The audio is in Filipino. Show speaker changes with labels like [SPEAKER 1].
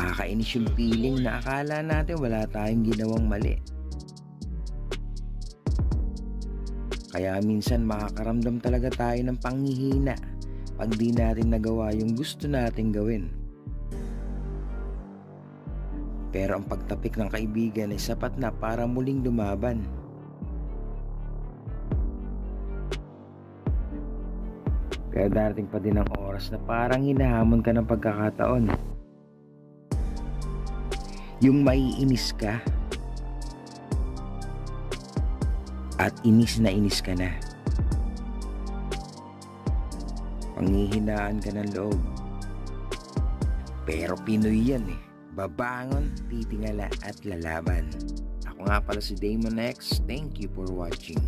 [SPEAKER 1] Nakakainis yung feeling na akala natin wala tayong ginawang mali. Kaya minsan makakaramdam talaga tayo ng panghihina pag di natin nagawa yung gusto nating gawin. Pero ang pagtapik ng kaibigan ay sapat na para muling lumaban. Kaya darating pa din ang oras na parang hinahamon ka ng pagkakataon. Yung maiinis ka at inis ka na. Panghihinaan ka ng loob. Pero Pinoy yan eh. Babangon, titingala at lalaban. Ako nga pala si Damon X. Thank you for watching.